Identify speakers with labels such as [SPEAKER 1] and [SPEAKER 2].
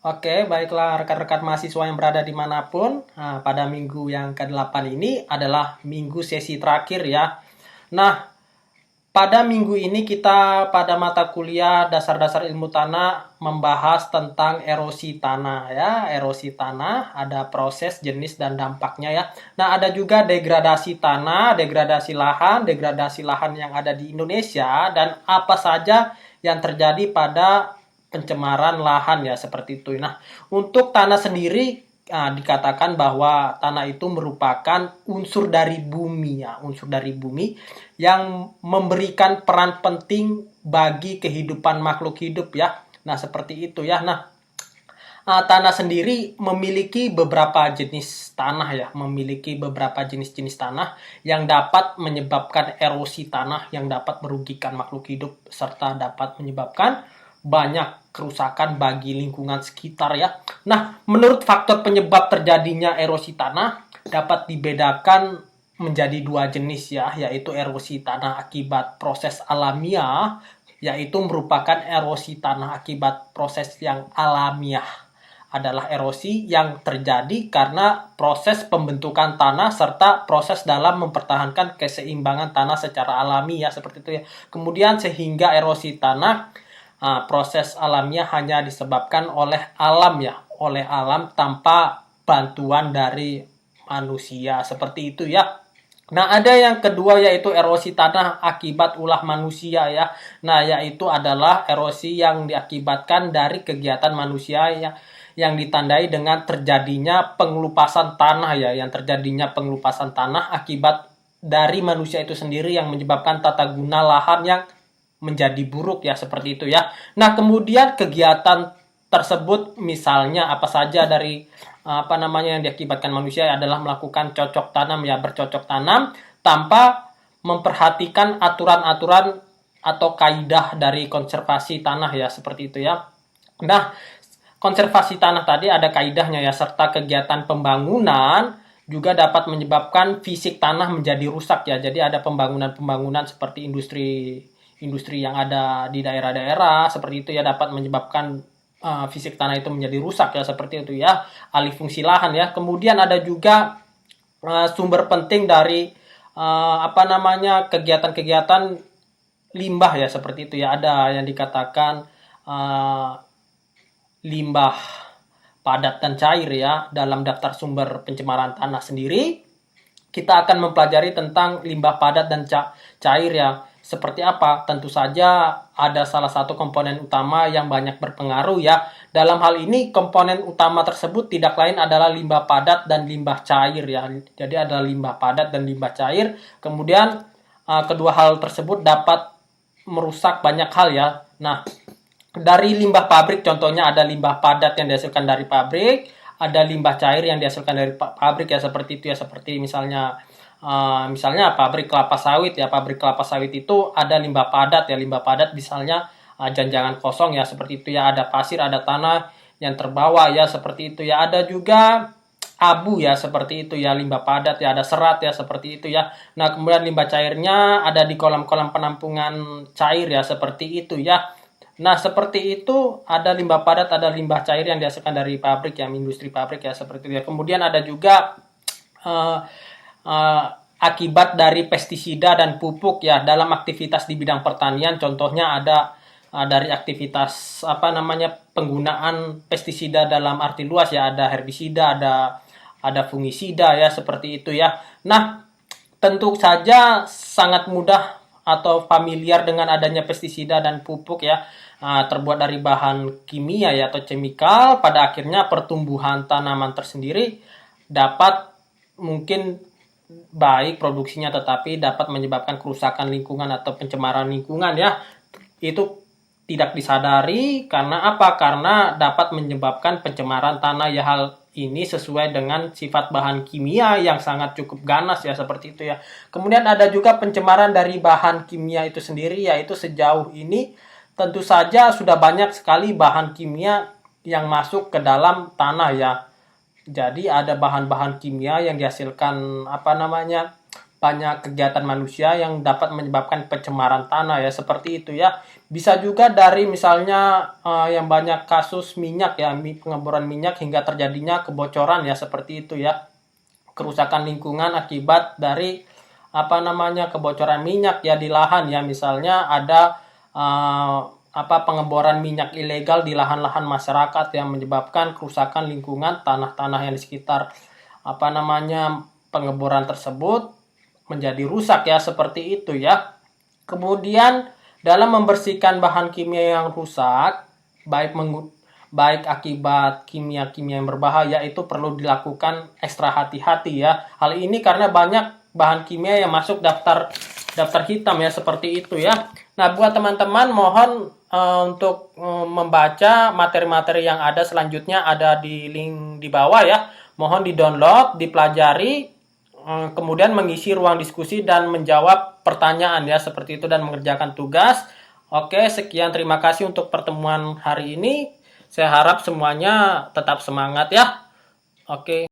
[SPEAKER 1] Oke, baiklah rekan-rekan mahasiswa yang berada dimanapun. Nah, pada minggu yang ke-8 ini adalah minggu sesi terakhir ya. Nah, pada minggu ini kita pada mata kuliah dasar-dasar ilmu tanah membahas tentang erosi tanah ya. Erosi tanah, ada proses, jenis, dan dampaknya ya. Nah, ada juga degradasi tanah, degradasi lahan yang ada di Indonesia, dan apa saja yang terjadi pada pencemaran lahan ya seperti itu. Nah, untuk tanah sendiri dikatakan bahwa tanah itu merupakan unsur dari bumi ya, unsur dari bumi yang memberikan peran penting bagi kehidupan makhluk hidup ya. Nah, seperti itu ya. Nah, tanah sendiri memiliki beberapa jenis tanah ya, memiliki beberapa jenis-jenis tanah yang dapat menyebabkan erosi tanah yang dapat merugikan makhluk hidup serta dapat menyebabkan banyak kerusakan bagi lingkungan sekitar ya. Nah, menurut faktor penyebab terjadinya erosi tanah dapat dibedakan menjadi dua jenis ya, yaitu erosi tanah akibat proses alamiah, yaitu merupakan erosi tanah akibat proses yang alamiah adalah erosi yang terjadi karena proses pembentukan tanah serta proses dalam mempertahankan keseimbangan tanah secara alami ya seperti itu ya. Kemudian sehingga erosi tanah proses alamiah hanya disebabkan oleh alam ya, oleh alam tanpa bantuan dari manusia seperti itu ya. Nah, ada yang kedua yaitu erosi tanah akibat ulah manusia ya. Nah, yaitu adalah erosi yang diakibatkan dari kegiatan manusia yang ditandai dengan terjadinya pengelupasan tanah ya, yang terjadinya pengelupasan tanah akibat dari manusia itu sendiri yang menyebabkan tata guna lahan yang menjadi buruk ya seperti itu ya. Nah, kemudian kegiatan tersebut misalnya apa saja dari yang diakibatkan manusia adalah melakukan cocok tanam ya, bercocok tanam tanpa memperhatikan aturan-aturan atau kaidah dari konservasi tanah ya seperti itu ya. Nah, konservasi tanah tadi ada kaidahnya ya, serta kegiatan pembangunan juga dapat menyebabkan fisik tanah menjadi rusak ya. Jadi ada pembangunan-pembangunan seperti industri yang ada di daerah-daerah seperti itu ya, dapat menyebabkan fisik tanah itu menjadi rusak ya seperti itu ya, alih fungsi lahan ya. Kemudian ada juga sumber penting dari kegiatan-kegiatan limbah ya seperti itu ya. Ada yang dikatakan limbah padat dan cair ya. Dalam daftar sumber pencemaran tanah sendiri kita akan mempelajari tentang limbah padat dan cair ya. Seperti apa? Tentu saja ada salah satu komponen utama yang banyak berpengaruh ya. Dalam hal ini komponen utama tersebut tidak lain adalah limbah padat dan limbah cair ya. Jadi ada limbah padat dan limbah cair. Kemudian kedua hal tersebut dapat merusak banyak hal ya. Nah, dari limbah pabrik contohnya ada limbah padat yang dihasilkan dari pabrik, ada limbah cair yang dihasilkan dari pabrik ya seperti itu ya, seperti misalnya pabrik kelapa sawit ya. Pabrik kelapa sawit itu ada limbah padat ya. Limbah padat misalnya janjangan kosong ya seperti itu ya. Ada pasir, ada tanah yang terbawa ya seperti itu ya. Ada juga abu ya seperti itu ya, limbah padat ya. Ada serat ya seperti itu ya. Nah, kemudian limbah cairnya ada di kolam-kolam penampungan cair ya seperti itu ya. Nah, seperti itu ada limbah padat, ada limbah cair yang dihasilkan dari pabrik ya, industri pabrik ya seperti itu ya. Kemudian ada juga akibat dari pestisida dan pupuk ya dalam aktivitas di bidang pertanian. Contohnya ada dari aktivitas penggunaan pestisida dalam arti luas ya, ada herbisida, ada fungisida ya seperti itu ya. Nah, tentu saja sangat mudah atau familiar dengan adanya pestisida dan pupuk ya, terbuat dari bahan kimia ya atau chemical. Pada akhirnya pertumbuhan tanaman tersendiri dapat mungkin baik produksinya, tetapi dapat menyebabkan kerusakan lingkungan atau pencemaran lingkungan ya. Itu tidak disadari karena apa? Karena dapat menyebabkan pencemaran tanah ya. Hal ini sesuai dengan sifat bahan kimia yang sangat cukup ganas ya seperti itu ya. Kemudian ada juga pencemaran dari bahan kimia itu sendiri, yaitu sejauh ini tentu saja sudah banyak sekali bahan kimia yang masuk ke dalam tanah ya. Jadi ada bahan-bahan kimia yang dihasilkan banyak kegiatan manusia yang dapat menyebabkan pencemaran tanah ya, seperti itu ya. Bisa juga dari misalnya yang banyak kasus minyak ya, pengeboran minyak hingga terjadinya kebocoran ya, seperti itu ya. Kerusakan lingkungan akibat dari kebocoran minyak ya di lahan ya, misalnya ada pengeboran minyak ilegal di lahan-lahan masyarakat yang menyebabkan kerusakan lingkungan tanah-tanah yang di sekitar pengeboran tersebut menjadi rusak ya, seperti itu ya. Kemudian dalam membersihkan bahan kimia yang rusak, baik akibat kimia-kimia yang berbahaya, itu perlu dilakukan ekstra hati-hati ya. Hal ini karena banyak bahan kimia yang masuk daftar hitam ya, seperti itu ya. Nah, buat teman-teman mohon untuk membaca materi-materi yang ada selanjutnya, ada di link di bawah ya. Mohon di-download, dipelajari, kemudian mengisi ruang diskusi dan menjawab pertanyaan ya, seperti itu, dan mengerjakan tugas. Oke, sekian, terima kasih untuk pertemuan hari ini. Saya harap semuanya tetap semangat ya. Oke.